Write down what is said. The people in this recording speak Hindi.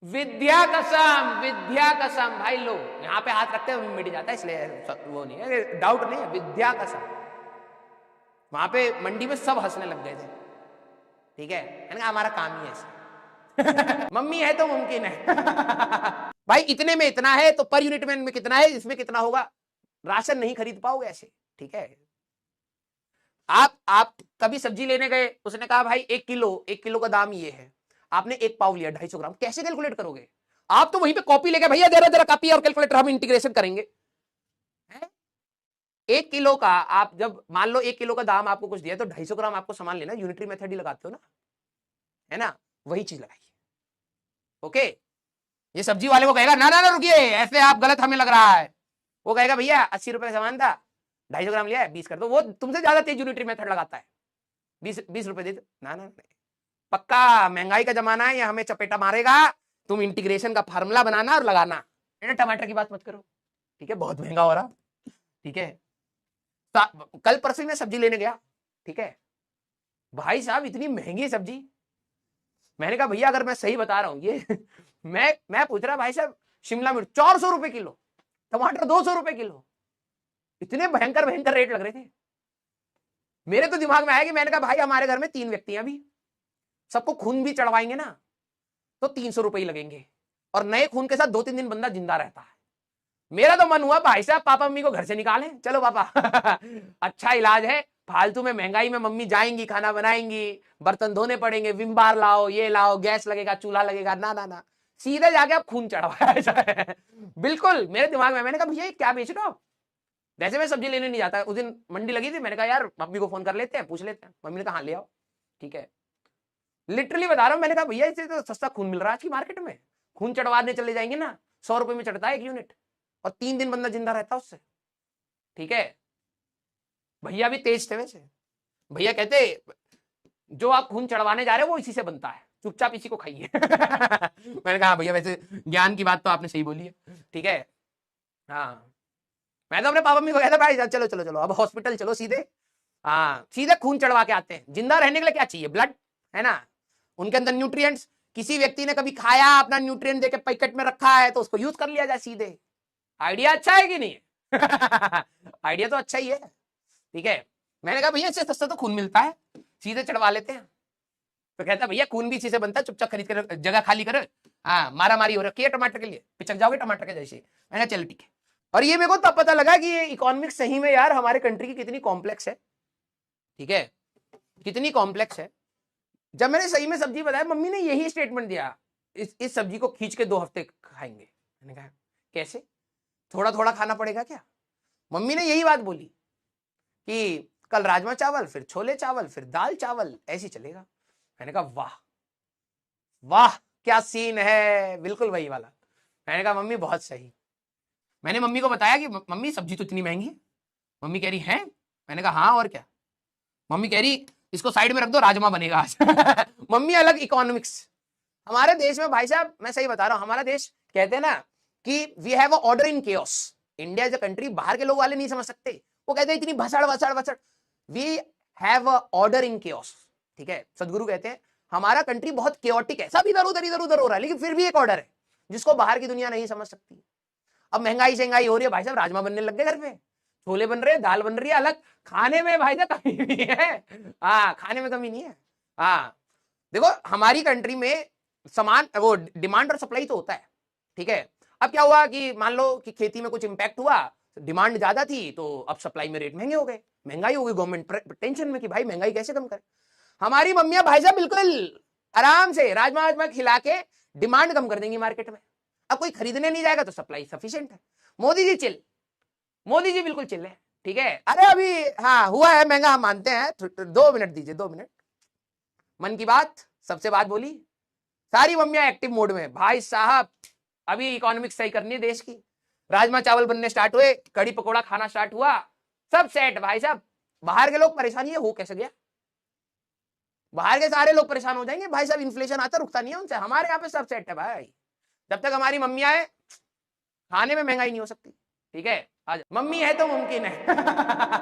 विद्या कसम भाई, लो यहां पे हाथ रखते हैं मिट जाता है, इसलिए वो नहीं है, डाउट नहीं है, विद्या कसम। वहां पे मंडी में सब हंसने लग गए थे। ठीक है, मैंने कहा हमारा काम ही ऐसा मम्मी है तो मुमकिन है भाई इतने में इतना है तो पर यूनिट में कितना है, इसमें कितना होगा, राशन नहीं खरीद पाओगे ऐसे। ठीक है, आप कभी सब्जी लेने गए, उसने कहा भाई 1 किलो का दाम ये है, आपने 1 पाव लिया 250 ग्राम, कैसे कैलकुलेट करोगे? आप तो वहीं पे कॉपी लेके, भैया जरा जरा कॉपी और कैलकुलेटर हम इंटीग्रेशन करेंगे। 1 किलो का आप जब मान लो 1 किलो का दाम आपको कुछ दिया तो 250 ग्राम आपको सामान लेना, यूनिटरी मेथड ही लगाते हो ना, है ना, वही चीज लगाइए। ओके, ये सब्जी वाले को कहेगा ना ना ना रुकिए, ऐसे आप गलत हमें लग रहा है, वो कहेगा भैया 80 रुपए का सामान था, 250 ग्राम लिया है 20 कर दो, वो तुमसे ज्यादा तेज यूनिटरी मेथड लगाता है, 20 रुपए दे दो, ना ना पक्का महंगाई का जमाना है, ये हमें चपेटा मारेगा, तुम इंटीग्रेशन का फार्मूला बनाना और लगाना। टमाटर की बात मत करो, ठीक है, बहुत महंगा हो रहा। ठीक है, कल परसों में सब्जी लेने गया, ठीक है, भाई साहब इतनी महंगी सब्जी, मैंने कहा भैया अगर मैं सही बता रहा हूं ये मैं पूछ रहा भाई साहब, शिमला मिर्च 400 रुपए किलो, टमाटर 200 रुपए किलो, इतने भयंकर भयंकर रेट लग रहे थे। मेरे तो दिमाग में आया कि मैंने कहा भाई हमारे घर में 3 व्यक्ति हैं अभी, सबको खून भी चढ़वाएंगे ना तो 300 रुपए ही लगेंगे, और नए खून के साथ 2-3 दिन बंदा जिंदा रहता है। मेरा तो मन हुआ भाई साहब पापा मम्मी को घर से निकालें, चलो पापा अच्छा इलाज है, फालतू में महंगाई में मम्मी जाएंगी, खाना बनाएंगी, बर्तन धोने पड़ेंगे, विम बार लाओ, ये लाओ, गैस लगेगा, चूल्हा लगेगा, ना ना ना, सीधे जाके आप खून चढ़वाया जाए बिल्कुल मेरे दिमाग में, मैंने कहा भैया क्या बेच रहे हो? वैसे मैं सब्जी लेने नहीं जाता, उस दिन मंडी लगी थी, मैंने कहा यार मम्मी को फोन कर लेते हैं, पूछ लेते हैं, मम्मी ने कहा हाँ ले आओ। ठीक है, लिटरली बता रहा हूं, मैंने कहा भैया इससे तो सस्ता खून मिल रहा है आज की मार्केट में, खून चढ़वाने चले जाएंगे ना 100 रुपए में चढ़ता है 1 यूनिट, और 3 दिन बंदा जिंदा रहता उससे। ठीक है, भैया भी तेज थे वैसे, भैया कहते जो आप खून चढ़वाने जा रहे हो वो इसी से बनता है, चुपचाप इसी को खाइए मैंने कहा भैया वैसे ज्ञान की बात तो आपने सही बोली है। ठीक है, हाँ, मैं तो अपने पापा मम्मी को कहता भाई चलो चलो चलो अब हॉस्पिटल चलो सीधे, हाँ सीधे खून चढ़वा के आते हैं, जिंदा रहने के लिए क्या चाहिए, ब्लड, है ना, उनके अंदर न्यूट्रिएंट्स, किसी व्यक्ति ने कभी खाया अपना न्यूट्रिएंट देके पैकेट में रखा है तो उसको यूज कर लिया जाए सीधे। आइडिया अच्छा है कि नहीं आइडिया तो अच्छा ही है। ठीक है, मैंने कहा भैया इससे सस्ता तो खून मिलता है, सीधे चढ़वा लेते हैं। तो कहता भैया खून भी इसी से बनता है, चुपचाप खरीद कर जगह खाली करो, हाँ मारा मारी हो रखी है टमाटर के लिए, पिचक जाओगे टमाटर के जैसे। मैंने चल ठीक है, और ये मेरे को तब पता लगा कि ये इकोनॉमिक्स सही में यार हमारे कंट्री की कितनी कॉम्प्लेक्स है। ठीक है, कितनी कॉम्प्लेक्स है। जब मैंने सही में सब्जी बताया, मम्मी ने यही स्टेटमेंट दिया, इस सब्जी को खींच के 2 हफ्ते खाएंगे। मैंने कहा कैसे, थोड़ा थोड़ा खाना पड़ेगा क्या? मम्मी ने यही बात बोली कि कल राजमा चावल, फिर छोले चावल, फिर दाल चावल, ऐसे चलेगा। मैंने कहा वाह वाह क्या सीन है, बिल्कुल वही वाला। मैंने कहा मम्मी बहुत सही। मैंने मम्मी को बताया कि मम्मी सब्जी तो इतनी महंगी है। मम्मी कह रही है, मैंने कहा हाँ और क्या। मम्मी कह रही इसको साइड में रख दो, राजमा बनेगा आज मम्मी अलग इकोनॉमिक्स। हमारे देश में भाई साहब मैं सही बता रहा हूं, हमारा देश कहते हैं ना कि we have a order in chaos. India is a country, बाहर के लोग वाले नहीं समझ सकते, वो कहते हैं इतनी भसड़ भसड़ भसड़, we have a order in chaos. ठीक है, सदगुरु कहते हैं हमारा कंट्री बहुत केओटिक है, सब इधर उधर हो रहा है, लेकिन फिर भी एक ऑर्डर है जिसको बाहर की दुनिया नहीं समझ सकती। अब महंगाई शहंगाई हो रही है भाई साहब, राजमा बनने लग गए घर पे, छोले बन रहे हैं, दाल बन रही है, अलग खाने में भाई साहब कमी नहीं है। हाँ खाने में कमी नहीं है। हाँ देखो हमारी कंट्री में समान वो डिमांड और सप्लाई तो होता है। ठीक है, अब क्या हुआ कि मान लो कि खेती में कुछ इंपैक्ट हुआ, डिमांड ज्यादा थी तो अब सप्लाई में रेट महंगे हो गए, महंगाई हो गई, गवर्नमेंट टेंशन में कि भाई महंगाई कैसे कम करे। हमारी मम्मियां भाई साहब बिल्कुल आराम से राजमा वाजमा खिला के डिमांड कम कर देंगी मार्केट में। अब कोई खरीदने नहीं जाएगा तो सप्लाई सफिशिएंट है। मोदी जी चिल, मोदी जी बिल्कुल चिल है। ठीक है, अरे अभी हाँ हुआ है महंगा, हम मानते हैं, 2 मिनट दीजिए, 2 मिनट। मन की बात सबसे बात बोली, सारी मम्मियां एक्टिव मोड में, भाई साहब अभी इकोनॉमिक्स सही करनी है देश की, राजमा चावल बनने स्टार्ट हुए, कड़ी पकोड़ा खाना स्टार्ट हुआ, सब सेट भाई साहब। बाहर के लोग परेशान, ये हो कैसे गया, बाहर के सारे लोग परेशान हो जाएंगे भाई साहब, इन्फ्लेशन आता रुकता नहीं है उनसे, हमारे यहाँ पे सब सेट है भाई। जब तक हमारी मम्मियां है खाने में महंगाई नहीं हो सकती। ठीक है, आज मम्मी है तो मुमकिन है